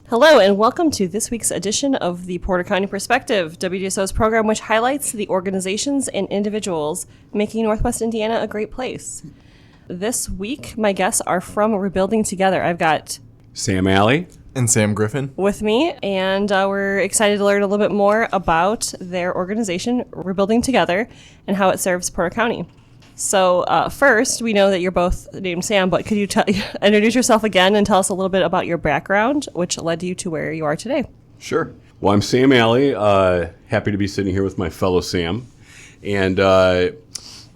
Hello, and welcome to this week's edition of the Porter County Perspective, WGSO's program which highlights the organizations and individuals making Northwest Indiana a great place. This week, my guests are from Rebuilding Together. I've got Sam Alley and Sam Griffin with me, and we're excited to learn a little bit more about their organization, Rebuilding Together, and how it serves Porter County. So first, we know that you're both named Sam, but could you introduce yourself again and tell us a little bit about your background, which led you to where you are today? Sure. Well, I'm Sam Alley. Happy to be sitting here with my fellow Sam. And I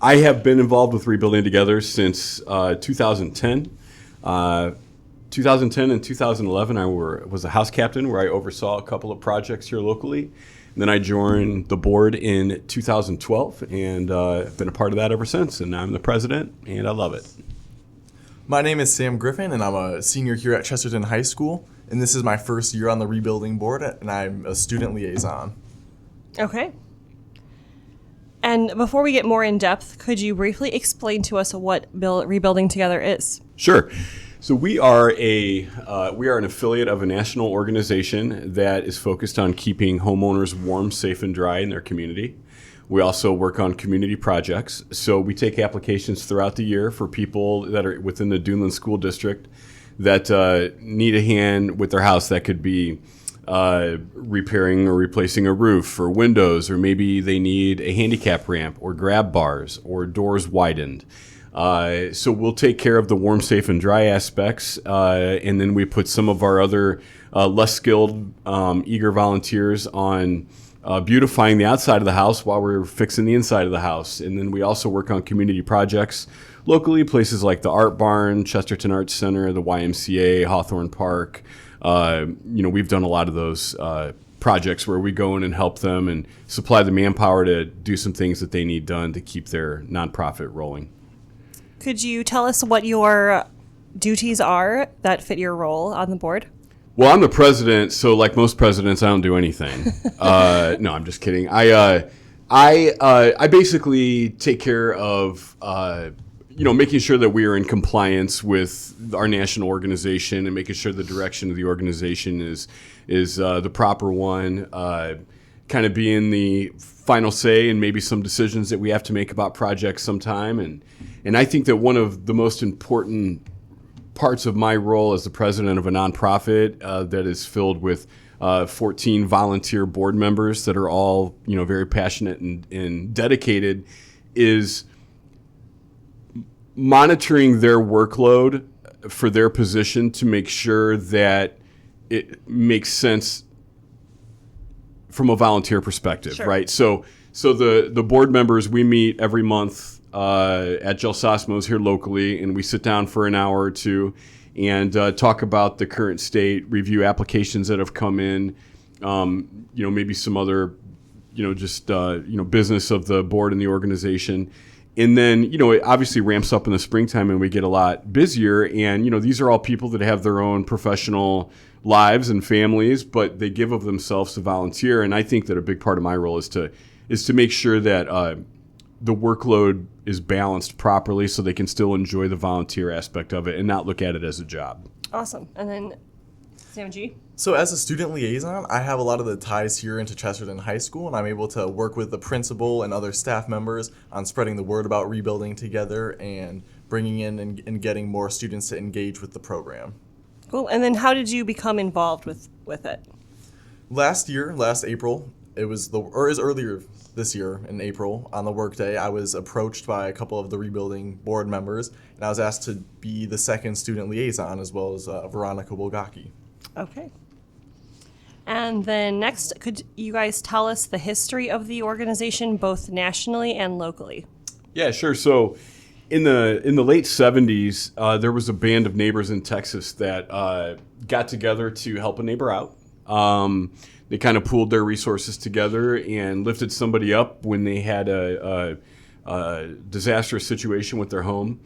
have been involved with Rebuilding Together since 2010. 2010 and 2011, I was a house captain where I oversaw a couple of projects here locally. And then I joined the board in 2012, and I've been a part of that ever since. And now I'm the president, and I love it. My name is Sam Griffin, and I'm a senior here at Chesterton High School. And this is my first year on the Rebuilding Board, and I'm a student liaison. Okay. And before we get more in depth, could you briefly explain to us what Rebuilding Together is? Sure. So we are an affiliate of a national organization that is focused on keeping homeowners warm, safe, and dry in their community. We also work on community projects. So we take applications throughout the year for people that are within the Duneland School District that need a hand with their house. That could be repairing or replacing a roof or windows, or maybe they need a handicap ramp or grab bars or doors widened. So we'll take care of the warm, safe, and dry aspects, and then we put some of our other less skilled, eager volunteers on beautifying the outside of the house while we're fixing the inside of the house. And then we also work on community projects locally, places like the Art Barn, Chesterton Arts Center, the YMCA, Hawthorne Park. We've done a lot of those projects where we go in and help them and supply the manpower to do some things that they need done to keep their nonprofit rolling. Could you tell us what your duties are that fit your role on the board? Well, I'm the president, so like most presidents, I don't do anything. No, I'm just kidding. I basically take care of making sure that we are in compliance with our national organization and making sure the direction of the organization is the proper one. Kind of being the final say and maybe some decisions that we have to make about projects sometime. And I think that one of the most important parts of my role as the president of a nonprofit that is filled with 14 volunteer board members that are all very passionate and dedicated is monitoring their workload for their position to make sure that it makes sense from a volunteer perspective, sure. Right? So the board members, we meet every month at Jill Sosmo's here locally, and we sit down for an hour or two and talk about the current state, review applications that have come in, maybe some other, business of the board and the organization. And then, it obviously ramps up in the springtime and we get a lot busier. And, these are all people that have their own professional lives and families, but they give of themselves to volunteer. And I think that a big part of my role is to make sure that the workload is balanced properly so they can still enjoy the volunteer aspect of it and not look at it as a job. Awesome. And then Sam G? So as a student liaison, I have a lot of the ties here into Chesterton High School, and I'm able to work with the principal and other staff members on spreading the word about Rebuilding Together and bringing in and getting more students to engage with the program. Cool. And then how did you become involved with it? Last April, earlier this year in April, on the workday, I was approached by a couple of the Rebuilding board members, and I was asked to be the second student liaison as well as Veronica Bulgaki. Okay. And then next, could you guys tell us the history of the organization, both nationally and locally? Yeah, sure. So in the late 70s, there was a band of neighbors in Texas that got together to help a neighbor out. They kind of pooled their resources together and lifted somebody up when they had a disastrous situation with their home.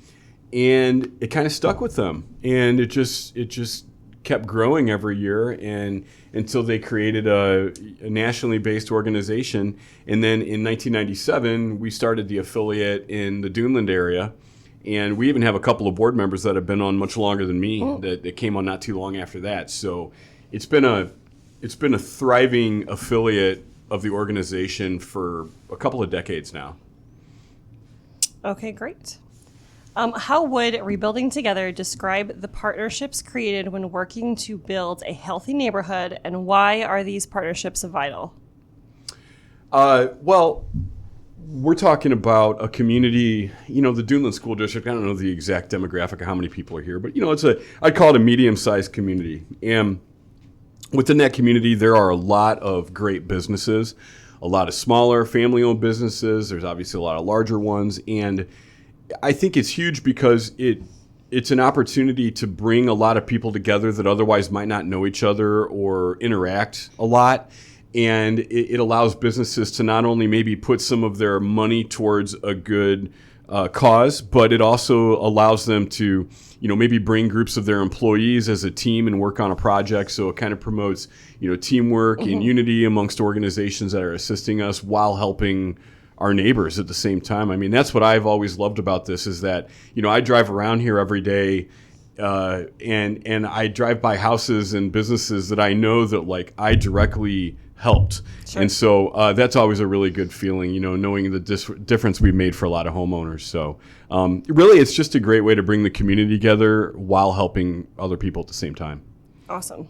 And it kind of stuck with them. And it just kept growing every year and until they created a nationally based organization. And then in 1997, we started the affiliate in the Duneland area. And we even have a couple of board members that have been on much longer than me that came on not too long after that. So it's been a thriving affiliate of the organization for a couple of decades now. Okay, great. How would Rebuilding Together describe the partnerships created when working to build a healthy neighborhood, and why are these partnerships vital? Well, we're talking about a community, the Duneland School District. I don't know the exact demographic of how many people are here, but I'd call it a medium-sized community. And within that community, there are a lot of great businesses, a lot of smaller family-owned businesses. There's obviously a lot of larger ones, and I think it's huge because it's an opportunity to bring a lot of people together that otherwise might not know each other or interact a lot. And it allows businesses to not only maybe put some of their money towards a good cause, but it also allows them to, maybe bring groups of their employees as a team and work on a project. So it kind of promotes, teamwork and unity amongst organizations that are assisting us while helping our neighbors at the same time. I mean, that's what I've always loved about this is that, I drive around here every day and I drive by houses and businesses that I know that I directly helped. Sure. And so that's always a really good feeling, knowing the difference we've made for a lot of homeowners. So really, it's just a great way to bring the community together while helping other people at the same time. Awesome.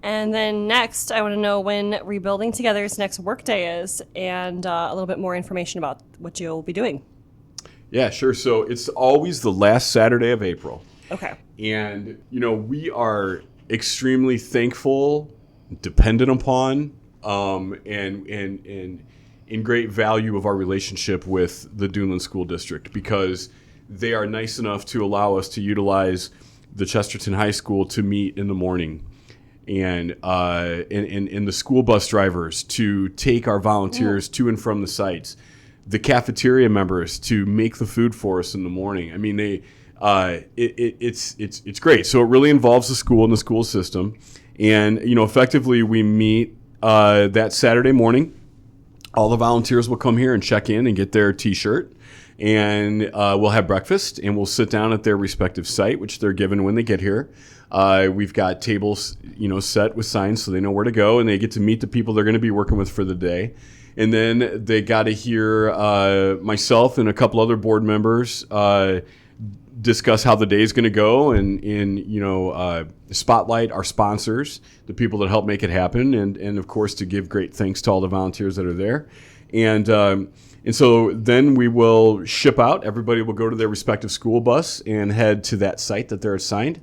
And then next, I want to know when Rebuilding Together's next workday is and a little bit more information about what you'll be doing. Yeah, sure. So it's always the last Saturday of April. Okay. And, we are extremely thankful, dependent upon, and in great value of our relationship with the Duneland School District because they are nice enough to allow us to utilize the Chesterton High School to meet in the morning. And the school bus drivers to take our volunteers to and from the sites, the cafeteria members to make the food for us in the morning. I mean, it's great. So it really involves the school and the school system, and effectively we meet that Saturday morning. All the volunteers will come here and check in and get their T-shirt, and we'll have breakfast, and we'll sit down at their respective site, which they're given when they get here. We've got tables, set with signs so they know where to go, and they get to meet the people they're going to be working with for the day. And then they got to hear myself and a couple other board members discuss how the day is going to go and spotlight our sponsors, the people that help make it happen, and of course to give great thanks to all the volunteers that are there. And so then we will ship out. Everybody will go to their respective school bus and head to that site that they're assigned.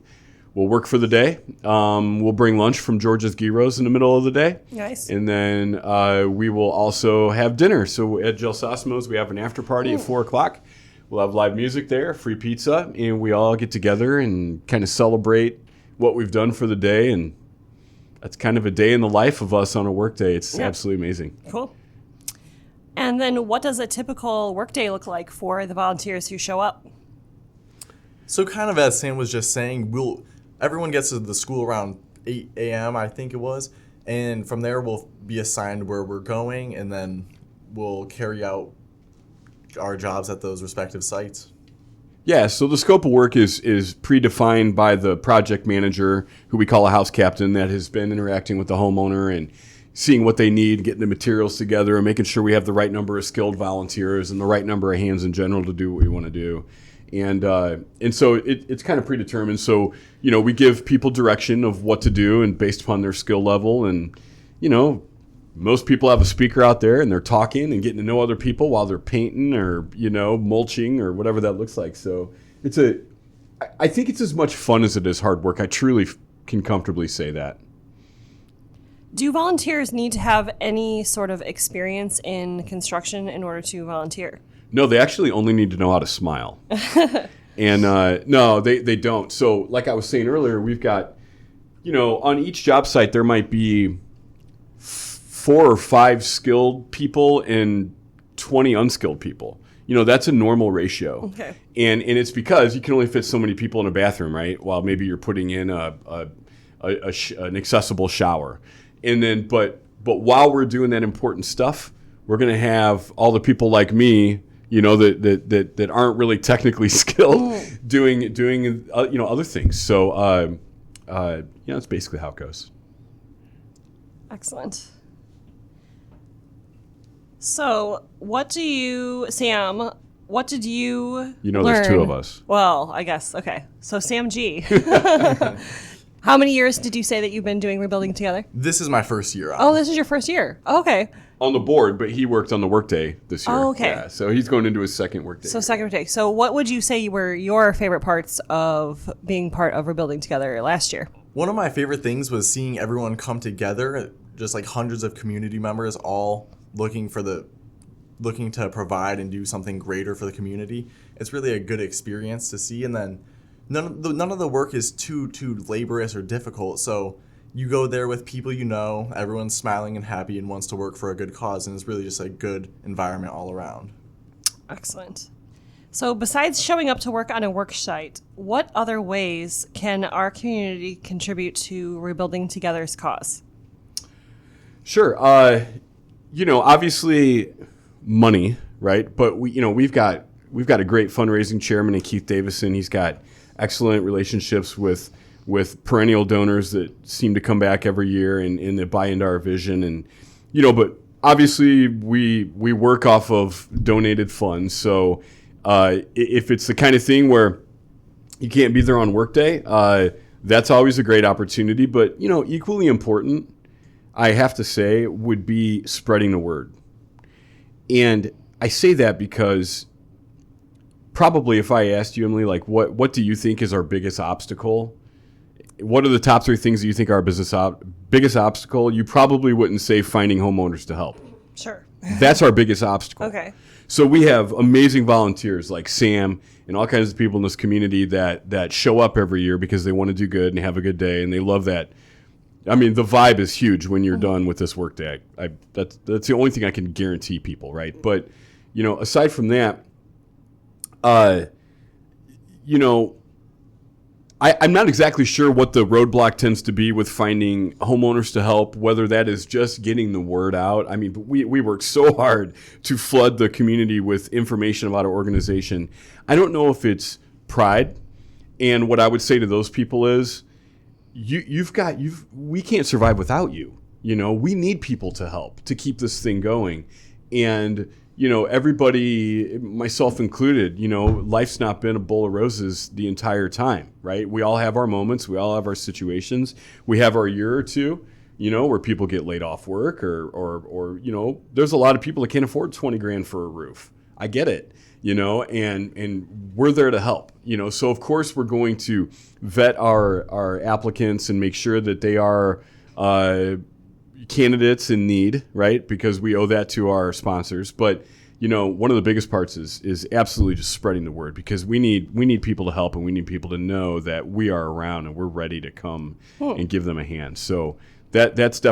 We'll work for the day. We'll bring lunch from George's Gyros in the middle of the day. Nice. And then we will also have dinner. So at Jill Sosimo's, we have an after party at 4 o'clock. We'll have live music there, free pizza, and we all get together and kind of celebrate what we've done for the day. And that's kind of a day in the life of us on a work day. It's absolutely amazing. Cool. And then what does a typical workday look like for the volunteers who show up? So kind of as Sam was just saying, everyone gets to the school around 8 a.m., I think it was. And from there, we'll be assigned where we're going, and then we'll carry out our jobs at those respective sites. Yeah, so the scope of work is predefined by the project manager, who we call a house captain, that has been interacting with the homeowner and seeing what they need, getting the materials together, and making sure we have the right number of skilled volunteers and the right number of hands in general to do what we want to do. And so it's kind of predetermined. So, we give people direction of what to do and based upon their skill level. And, most people have a speaker out there and they're talking and getting to know other people while they're painting or, mulching or whatever that looks like. So I think it's as much fun as it is hard work. I truly can comfortably say that. Do volunteers need to have any sort of experience in construction in order to volunteer? No, they actually only need to know how to smile. And no, they don't. So like I was saying earlier, we've got, on each job site, there might be 4 or 5 skilled people and 20 unskilled people. That's a normal ratio. Okay. And it's because you can only fit so many people in a bathroom, right? While maybe you're putting in an accessible shower. And then, but while we're doing that important stuff, we're going to have all the people like me, that aren't really technically skilled doing other things. So it's basically how it goes. Excellent. So, Sam, what did you learn? There's two of us. Well, I guess. Okay. So, Sam G. How many years did you say that you've been doing Rebuilding Together? This is my first year. Oh, this is your first year. Okay. On the board, but he worked on the workday this year. Oh, okay. Yeah, so he's going into his second workday. So, second day. So, what would you say were your favorite parts of being part of Rebuilding Together last year? One of my favorite things was seeing everyone come together, just like hundreds of community members all looking to provide and do something greater for the community. It's really a good experience to see, and then none of the work is too laborious or difficult. So you go there with people everyone's smiling and happy and wants to work for a good cause, and it's really just a good environment all around. Excellent. So besides showing up to work on a work site, what other ways can our community contribute to Rebuilding Together's cause? Sure. Obviously money, right? But we've got a great fundraising chairman in Keith Davison. He's got excellent relationships with perennial donors that seem to come back every year and that buy into our vision. And, but obviously we work off of donated funds. So if it's the kind of thing where you can't be there on workday, that's always a great opportunity. But, equally important, I have to say, would be spreading the word. And I say that because probably if I asked you, Emily, like what do you think is our biggest obstacle? What are the top three things that you think are our biggest obstacle? You probably wouldn't say finding homeowners to help. Sure. That's our biggest obstacle. Okay. So we have amazing volunteers like Sam and all kinds of people in this community that show up every year because they want to do good and have a good day, and they love that. I mean, the vibe is huge when you're done with this work day. That's the only thing I can guarantee people, right? But, aside from that, I'm not exactly sure what the roadblock tends to be with finding homeowners to help, whether that is just getting the word out. I mean, we work so hard to flood the community with information about our organization. I don't know if it's pride. And what I would say to those people is, we can't survive without you. We need people to help to keep this thing going. And, everybody, myself included, life's not been a bowl of roses the entire time, right? We all have our moments. We all have our situations. We have our year or two, where people get laid off work or there's a lot of people that can't afford $20,000 for a roof. I get it. And we're there to help, So of course we're going to vet our applicants and make sure that they are candidates in need, right? Because we owe that to our sponsors. But one of the biggest parts is absolutely just spreading the word, because we need people to help, and we need people to know that we are around and we're ready to come and give them a hand. So that's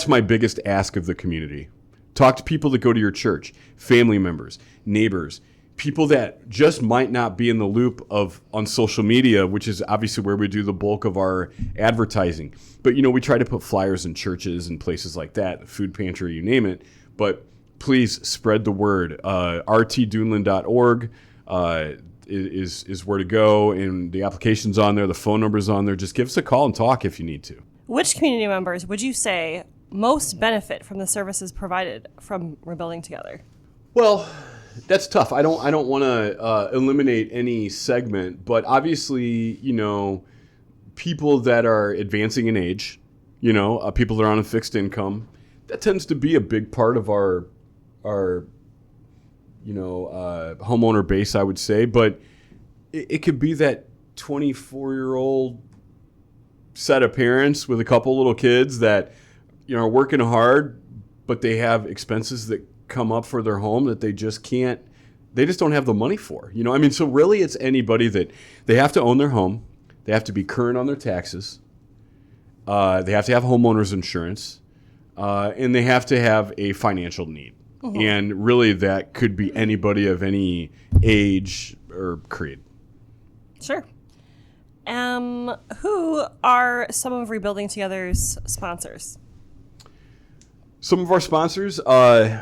my biggest ask of the community. Talk to people that go to your church, family members, neighbors, people that just might not be in the loop on social media, which is obviously where we do the bulk of our advertising. But, we try to put flyers in churches and places like that, food pantry, you name it. But please spread the word. rtduneland.org is where to go, and the application's on there, the phone number's on there. Just give us a call and talk if you need to. Which community members would you say most benefit from the services provided from Rebuilding Together? Well, that's tough. I don't want to eliminate any segment, but obviously, people that are advancing in age, people that are on a fixed income, that tends to be a big part of our homeowner base, I would say. But it could be that 24-year-old set of parents with a couple little kids that are working hard, but they have expenses that come up for their home that they just don't have the money for. So really it's anybody that they have to own their home, they have to be current on their taxes, they have to have homeowners insurance, and they have to have a financial need. Mm-hmm. And really that could be anybody of any age or creed. Sure. Who are some of Rebuilding Together's sponsors? Some of our sponsors,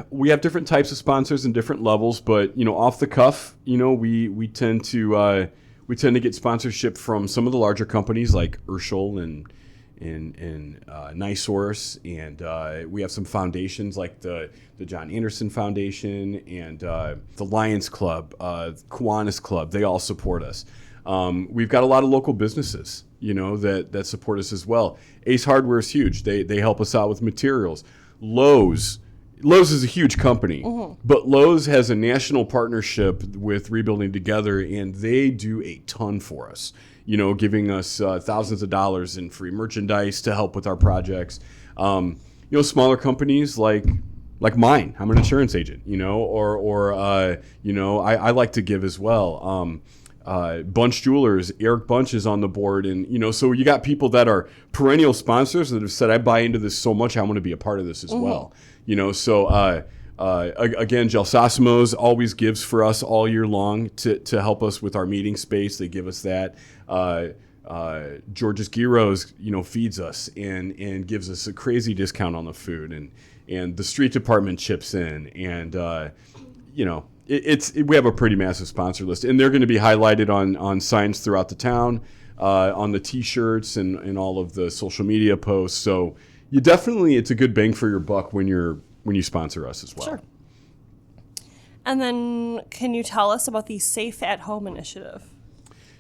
we have different types of sponsors and different levels, but off the cuff, we tend to We tend to get sponsorship from some of the larger companies like Urschel and NiSource, and we have some foundations like the John Anderson Foundation and the Lions Club, Kiwanis Club. They all support us. We've got a lot of local businesses, that support us as well. Ace Hardware is huge. They help us out with materials. Lowe's is a huge company, but Lowe's has a national partnership with Rebuilding Together, and they do a ton for us. Giving us thousands of dollars in free merchandise to help with our projects. Smaller companies like mine. I'm an insurance agent, I like to give as well. Bunch Jewelers, Eric Bunch is on the board, and so you got people that are perennial sponsors that have said, I buy into this so much, I want to be a part of this as well. Again, Gelsosimo's always gives for us all year long to help us with our meeting space. They give us that. George's Gyros, feeds us and gives us a crazy discount on the food, and the street department chips in, and we have a pretty massive sponsor list, and they're going to be highlighted on signs throughout the town, on the T-shirts and all of the social media posts. So it's a good bang for your buck when you sponsor us as well. Sure. And then can you tell us about the Safe at Home initiative?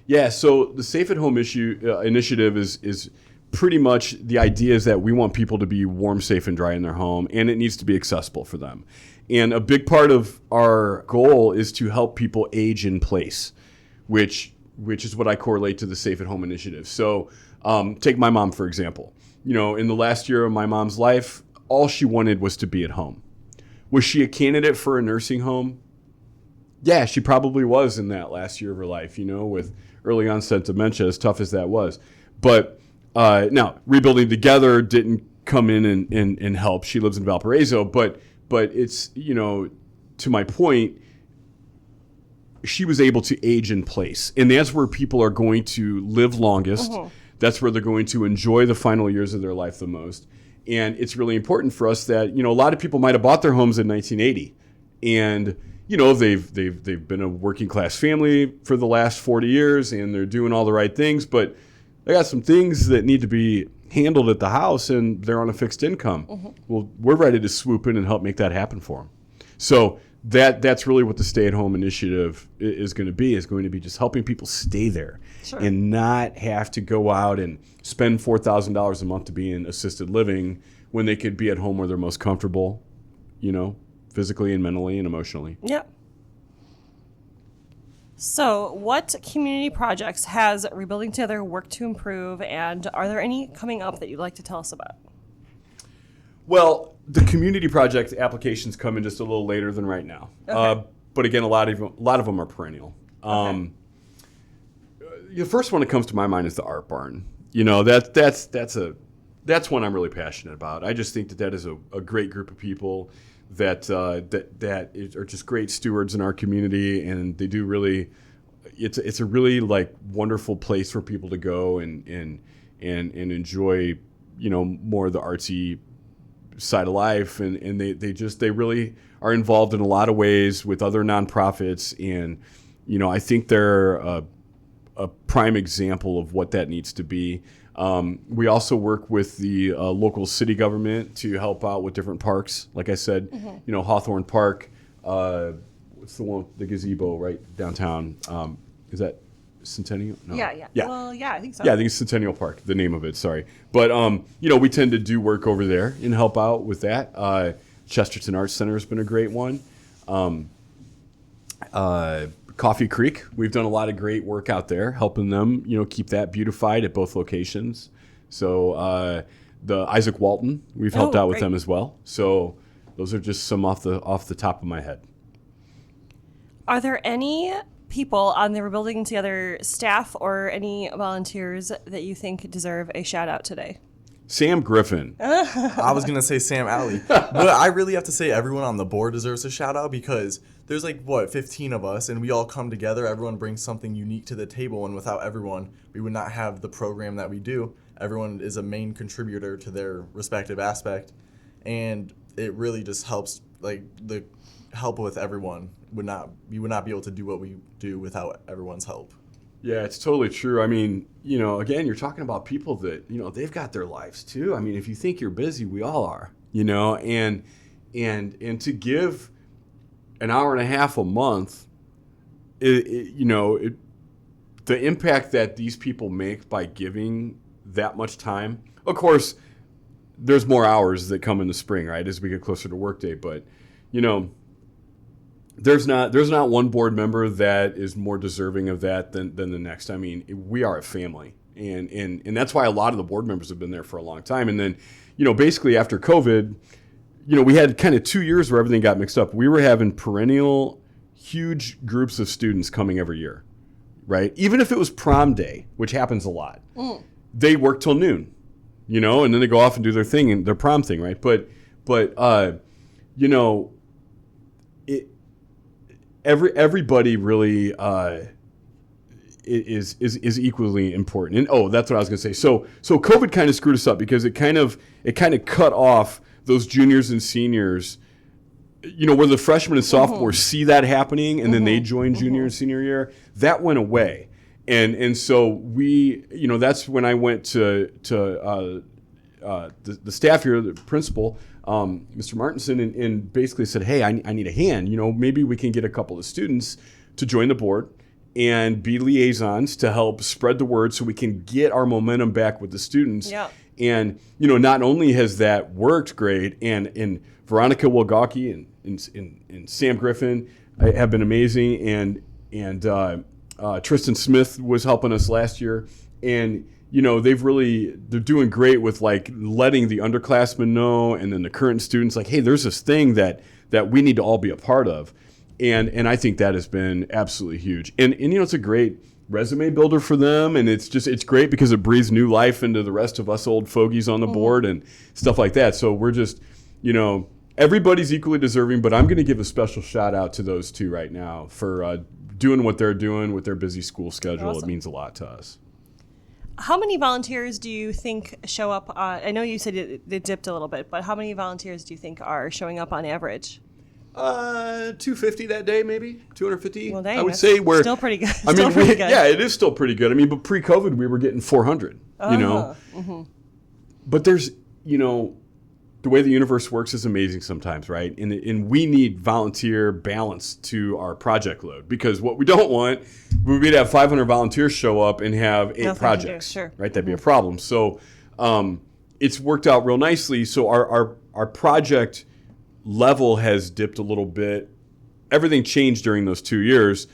Yeah, so the Safe at Home initiative is pretty much the idea is that we want people to be warm, safe, and dry in their home, and it needs to be accessible for them. And a big part of our goal is to help people age in place, which is what I correlate to the Safe at Home initiative. So take my mom, for example. In the last year of my mom's life, all she wanted was to be at home. Was she a candidate for a nursing home? Yeah, she probably was in that last year of her life, with early onset dementia, as tough as that was. But now, Rebuilding Together didn't come in and help. She lives in Valparaiso, but it's, to my point, she was able to age in place. And that's where people are going to live longest. That's where they're going to enjoy the final years of their life the most. And it's really important for us that, a lot of people might have bought their homes in 1980. And, they've been a working class family for the last 40 years, and they're doing all the right things. But they got some things that need to be handled at the house, and they're on a fixed income. Well, we're ready to swoop in and help make that happen for them. So that's really what the stay-at-home initiative is going to be just helping people stay there. Sure. And not have to go out and spend $4,000 a month to be in assisted living when they could be at home where they're most comfortable, physically and mentally and emotionally. Yep. So what community projects has Rebuilding Together worked to improve, and are there any coming up that you'd like to tell us about? Well, the community project applications come in just a little later than right now. Okay. But again, a lot of them are perennial. Okay. The first one that comes to my mind is the Art Barn. That's one I'm really passionate about. I just think that is a great group of people that are just great stewards in our community, and they do really. It's a really wonderful place for people to go and enjoy, more of the artsy side of life, and they really are involved in a lot of ways with other nonprofits, and I think they're a prime example of what that needs to be. We also work with the local city government to help out with different parks. Like I said, Hawthorne Park. What's the one with the gazebo right downtown? Is that Centennial? No. Yeah. Well, yeah, I think so. Yeah, I think it's Centennial Park, the name of it, sorry. But, we tend to do work over there and help out with that. Chesterton Arts Center has been a great one. Coffee Creek, we've done a lot of great work out there, helping them, keep that beautified at both locations. So the Isaac Walton, we've helped out with them as well. So those are just some off the top of my head. Are there any people on the Rebuilding Together staff or any volunteers that you think deserve a shout out today? Sam Griffin. I was going to say Sam Alley. But I really have to say everyone on the board deserves a shout out, because there's 15 of us, and we all come together. Everyone brings something unique to the table, and without everyone, we would not have the program that we do. Everyone is a main contributor to their respective aspect, and it really just helps, the help with everyone we would not be able to do what we do without everyone's help. Yeah, it's totally true. I mean, again, you're talking about people that, they've got their lives too. I mean, if you think you're busy, we all are, and to give an hour and a half a month, the impact that these people make by giving that much time. Of course, there's more hours that come in the spring, right, as we get closer to workday. But, there's not one board member that is more deserving of that than the next. I mean, we are a family. And that's why a lot of the board members have been there for a long time. And then, basically after COVID, we had kind of 2 years where everything got mixed up. We were having perennial, huge groups of students coming every year, right? Even if it was prom day, which happens a lot, they work till noon, and then they go off and do their thing and their prom thing, right? But everybody really is equally important. And that's what I was going to say. So COVID kind of screwed us up because it kind of cut off those juniors and seniors, where the freshmen and sophomores see that happening and then they join junior and senior year. That went away. And so we, that's when I went to the staff here, the principal, Mr. Martinson, and basically said, hey, I need a hand. Maybe we can get a couple of students to join the board and be liaisons to help spread the word so we can get our momentum back with the students. Yeah. And, not only has that worked great, and Veronica Wilgocki and Sam Griffin have been amazing, and Tristan Smith was helping us last year. And, they're doing great with like letting the underclassmen know, and then the current students like, hey, there's this thing that we need to all be a part of. And I think that has been absolutely huge. And it's a great resume builder for them, and it's great because it breathes new life into the rest of us old fogies on the board and stuff like that. So we're just, everybody's equally deserving, but I'm going to give a special shout out to those two right now for doing what they're doing with their busy school schedule. Awesome. It means a lot to us. How many volunteers do you think show up? I know you said it dipped a little bit, but how many volunteers do you think are showing up on average? 250 that day, maybe 250. Well, dang, I would say we're still pretty good. I mean, yeah, it is still pretty good. I mean, but pre-COVID we were getting 400. But there's, the way the universe works is amazing sometimes, right? And we need volunteer balance to our project load, because what we don't want, we'd have 500 volunteers show up and have 8 projects, sure. right? That'd be a problem. So it's worked out real nicely. So our project level has dipped a little bit. Everything changed during those 2 years.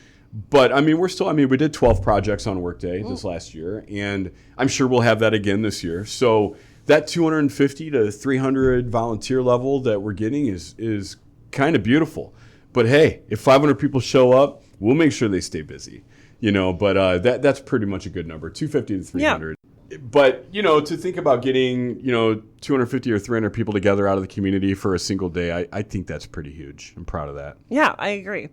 But, I mean, we did 12 projects on Workday this last year, and I'm sure we'll have that again this year. So that 250 to 300 volunteer level that we're getting is kind of beautiful. But hey, if 500 people show up, we'll make sure they stay busy, but that's pretty much a good number, 250 to 300. Yeah. But, to think about getting, 250 or 300 people together out of the community for a single day, I think that's pretty huge. I'm proud of that. Yeah, I agree.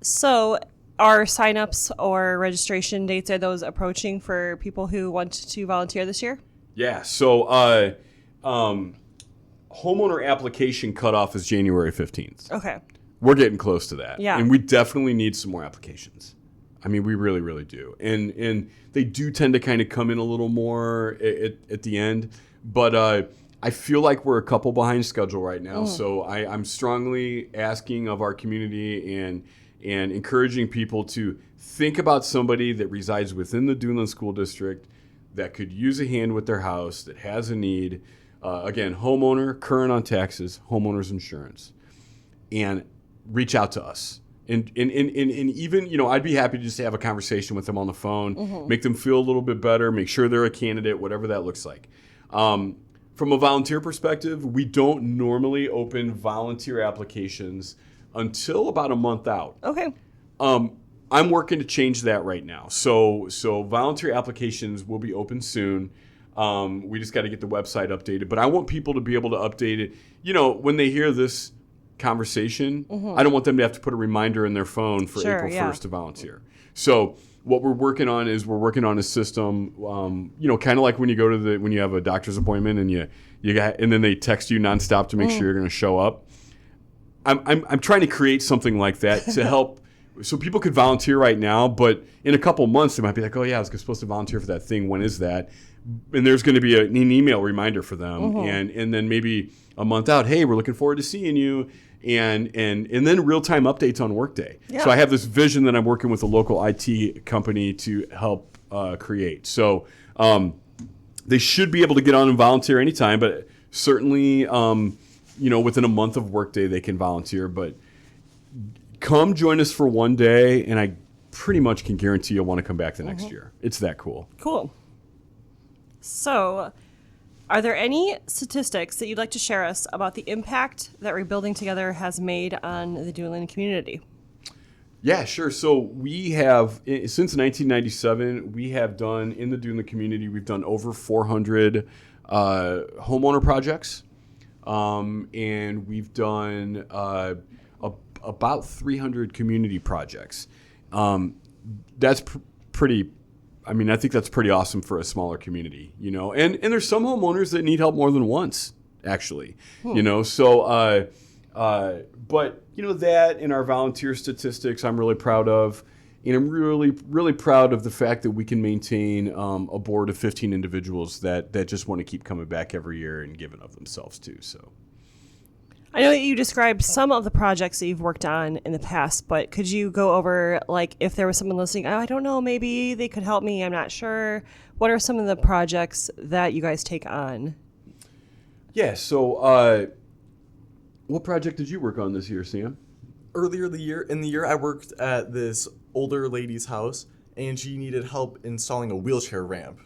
So are signups or registration dates, are those approaching for people who want to volunteer this year? Yeah, so homeowner application cutoff is January 15th. Okay. We're getting close to that. Yeah. And we definitely need some more applications. I mean, we really, really do. And they do tend to kind of come in a little more at the end. But I feel like we're a couple behind schedule right now. So I'm strongly asking of our community and encouraging people to think about somebody that resides within the Duneland School District that could use a hand with their house, that has a need. Again, homeowner, current on taxes, homeowner's insurance. And reach out to us. And even, I'd be happy to just have a conversation with them on the phone, make them feel a little bit better, make sure they're a candidate, whatever that looks like. From a volunteer perspective, we don't normally open volunteer applications until about a month out. Okay. I'm working to change that right now. So volunteer applications will be open soon. We just got to get the website updated. But I want people to be able to update it. When they hear this conversation, I don't want them to have to put a reminder in their phone for April 1st to volunteer. So what we're working on a system, kind of like when you go to when you have a doctor's appointment and then they text you nonstop to make sure you're going to show up. I'm trying to create something like that to help so people could volunteer right now, but in a couple months they might be like, oh yeah, I was supposed to volunteer for that thing. When is that? And there's going to be an email reminder for them, and then maybe a month out, hey, we're looking forward to seeing you, and then real time updates on Workday. Yeah. So I have this vision that I'm working with a local IT company to help create. So they should be able to get on and volunteer anytime, but certainly within a month of Workday they can volunteer. But come join us for one day, and I pretty much can guarantee you'll want to come back the next year. It's that cool. Cool. So, are there any statistics that you'd like to share us about the impact that Rebuilding Together has made on the Duneland community? Yeah, sure. So we have, since 1997, we have done, in the Duneland community, we've done over 400 homeowner projects. And we've done about 300 community projects. That's pretty, I think that's pretty awesome for a smaller community, and there's some homeowners that need help more than once, actually, so, but that in our volunteer statistics, I'm really proud of, and I'm really, really proud of the fact that we can maintain a board of 15 individuals that just want to keep coming back every year and giving of themselves too, so. I know that you described some of the projects that you've worked on in the past, but could you go over, if there was someone listening, I don't know, maybe they could help me, I'm not sure. What are some of the projects that you guys take on? Yeah, so what project did you work on this year, Sam? Earlier in the year, I worked at this older lady's house, and she needed help installing a wheelchair ramp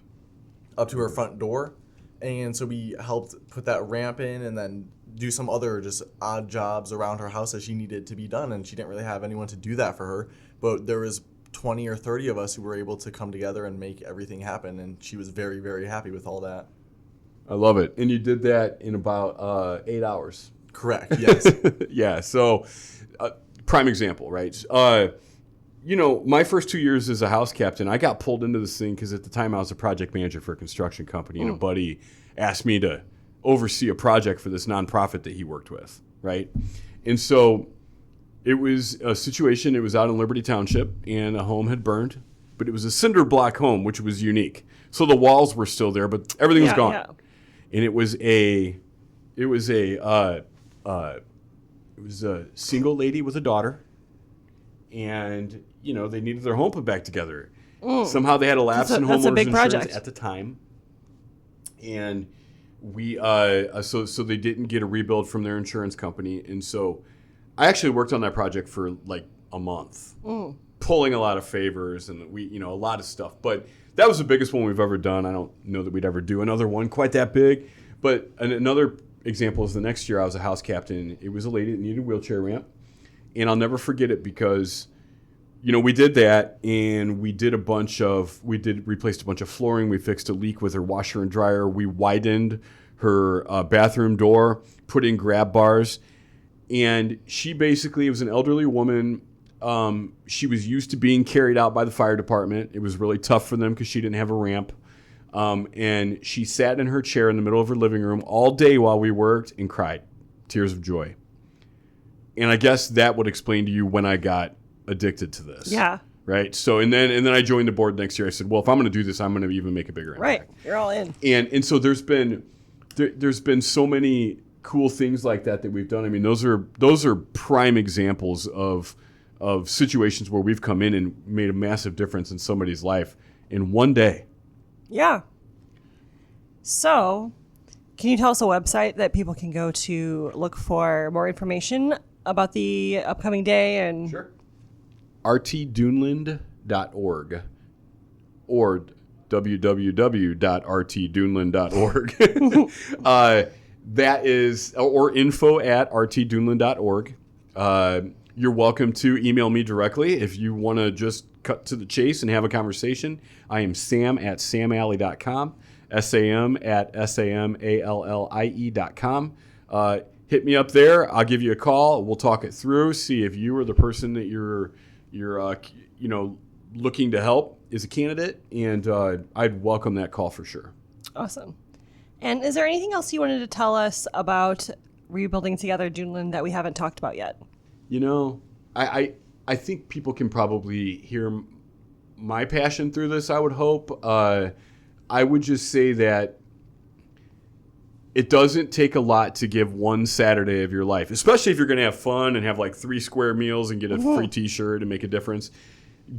up to her front door. And so we helped put that ramp in and then do some other just odd jobs around her house that she needed to be done. And she didn't really have anyone to do that for her. But there was 20 or 30 of us who were able to come together and make everything happen. And she was very, very happy with all that. I love it. And you did that in about 8 hours. Correct, yes. Yeah, so prime example, right? My first 2 years as a house captain, I got pulled into this thing because at the time I was a project manager for a construction company, and a buddy asked me to oversee a project for this nonprofit that he worked with, right? And so it was a situation, it was out in Liberty Township, and a home had burned, but it was a cinder block home, which was unique. So the walls were still there, but everything was gone. Yeah. And it was a single lady with a daughter, and they needed their home put back together. Somehow they had a lapse in homeowners insurance at the time, and we so they didn't get a rebuild from their insurance company, and so I actually worked on that project for like a month, pulling a lot of favors and a lot of stuff. But that was the biggest one we've ever done. I don't know that we'd ever do another one quite that big. But another example is the next year I was a house captain. It was a lady that needed a wheelchair ramp, and I'll never forget it because we did that, and we replaced a bunch of flooring. We fixed a leak with her washer and dryer. We widened her bathroom door, put in grab bars. And she basically was an elderly woman. She was used to being carried out by the fire department. It was really tough for them because she didn't have a ramp. And she sat in her chair in the middle of her living room all day while we worked and cried, tears of joy. And I guess that would explain to you when I got addicted to this. Yeah. Right. So and then I joined the board next year. I said, well, if I'm going to do this, I'm going to even make a bigger impact. Right. You're all in. And so there's been so many cool things like that we've done. I mean, those are prime examples of situations where we've come in and made a massive difference in somebody's life in one day. Yeah. So, can you tell us a website that people can go to look for more information about the upcoming day? And Sure. rtduneland.org or www.rtduneland.org. That is, or info@rtduneland.org. You're welcome to email me directly if you want to just cut to the chase and have a conversation. I am sam@samalley.com, sam@samallie.com. Hit me up there. I'll give you a call. We'll talk it through, see if you are the person that you're looking to help is a candidate, and I'd welcome that call for sure. Awesome. And is there anything else you wanted to tell us about Rebuilding Together Duneland that we haven't talked about yet? I I think people can probably hear my passion through this, I would hope. I would just say that it doesn't take a lot to give one Saturday of your life, especially if you're going to have fun and have like 3 square meals and get a free T-shirt and make a difference.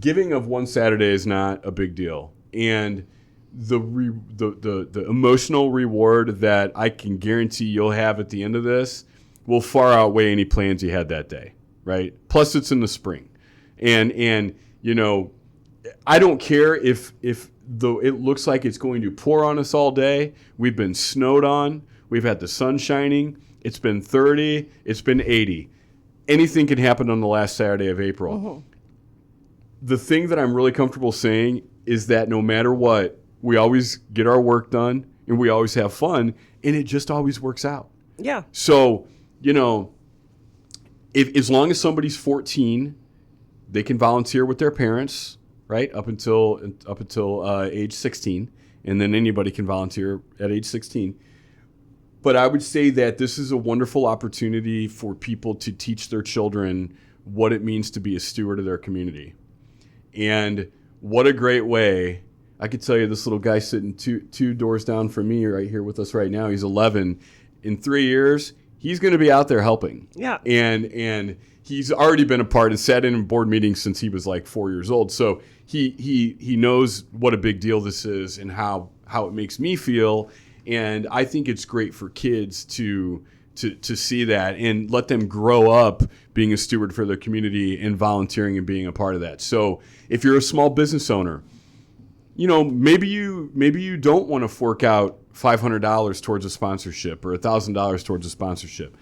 Giving of one Saturday is not a big deal. And the emotional reward that I can guarantee you'll have at the end of this will far outweigh any plans you had that day, right? Plus, it's in the spring. And you know, I don't care if though it looks like it's going to pour on us all day. We've been snowed on. We've had the sun shining. It's been 30. It's been 80. Anything can happen on the last Saturday of April. Mm-hmm. The thing that I'm really comfortable saying is that no matter what, we always get our work done and we always have fun, and it just always works out. Yeah. So, you know, if as long as somebody's 14, they can volunteer with their parents, right, up until age 16, and then anybody can volunteer at age 16. But I would say that this is a wonderful opportunity for people to teach their children what it means to be a steward of their community. And what a great way. I could tell you this little guy sitting two doors down from me right here with us right now, he's 11. In 3 years, he's going to be out there helping. Yeah. And he's already been a part and sat in board meetings since he was like 4 years old. So he knows what a big deal this is and how it makes me feel. And I think it's great for kids to see that and let them grow up being a steward for their community and volunteering and being a part of that. So if you're a small business owner, you know, maybe you don't want to fork out $500 towards a sponsorship or $1,000 towards a sponsorship.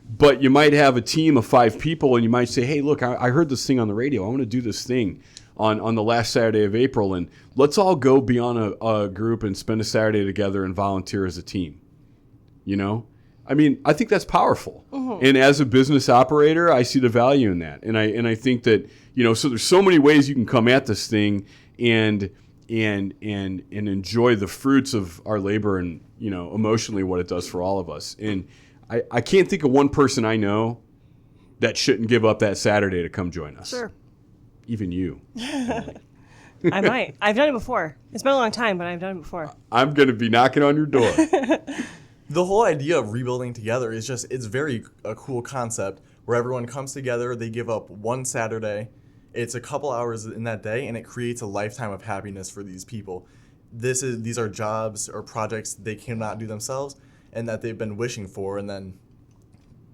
But you might have a team of 5 people and you might say, hey, look, I heard this thing on the radio. I want to do this thing on the last Saturday of April, and let's all go be on a group and spend a Saturday together and volunteer as a team. You know? I mean, I think that's powerful. Mm-hmm. And as a business operator, I see the value in that. And I think that, you know, so there's so many ways you can come at this thing and enjoy the fruits of our labor and, you know, emotionally what it does for all of us. And I can't think of one person I know that shouldn't give up that Saturday to come join us. Sure. Even you. I might. I've done it before. It's been a long time, but I've done it before. I'm going to be knocking on your door. The whole idea of rebuilding together is just, it's very a cool concept where everyone comes together, they give up one Saturday. It's a couple hours in that day, and it creates a lifetime of happiness for these people. These are jobs or projects they cannot do themselves and that they've been wishing for, and then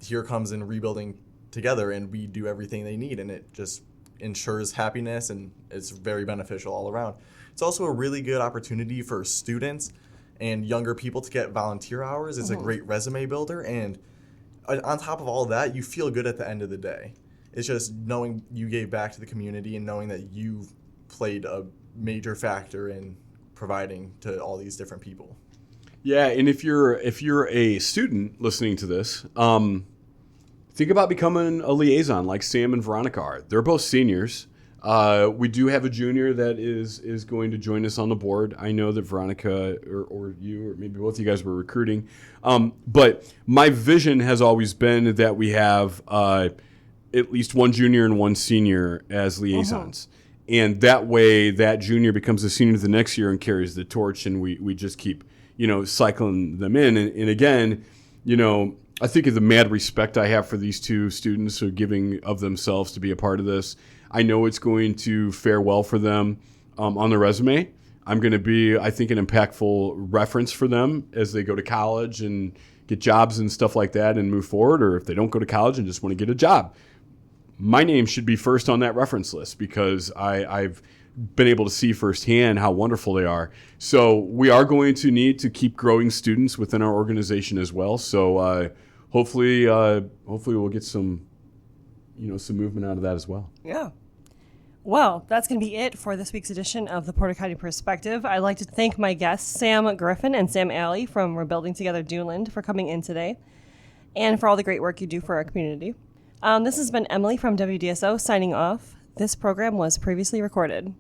here comes in rebuilding together, and we do everything they need, and it just ensures happiness, and it's very beneficial all around. It's also a really good opportunity for students and younger people to get volunteer hours. It's a great resume builder, and on top of all that, you feel good at the end of the day. It's just knowing you gave back to the community and knowing that you've played a major factor in providing to all these different people. Yeah, and if you're a student listening to this, think about becoming a liaison like Sam and Veronica are. They're both seniors. We do have a junior that is going to join us on the board. I know that Veronica or you or maybe both of you guys were recruiting. But my vision has always been that we have at least one junior and one senior as liaisons. And that way that junior becomes a senior the next year and carries the torch, and we just keep, you know, cycling them in. And again, you know, I think of the mad respect I have for these two students who are giving of themselves to be a part of this. I know it's going to fare well for them on their resume. I'm going to be, I think, an impactful reference for them as they go to college and get jobs and stuff like that and move forward, or if they don't go to college and just want to get a job. My name should be first on that reference list because I've been able to see firsthand how wonderful they are. So we are going to need to keep growing students within our organization as well. So hopefully we'll get some movement out of that as well. Yeah. Well, that's going to be it for this week's edition of the Porter County Perspective. I'd like to thank my guests, Sam Griffin and Sam Alley from Rebuilding Together Duneland, for coming in today and for all the great work you do for our community. This has been Emily from WDSO signing off. This program was previously recorded.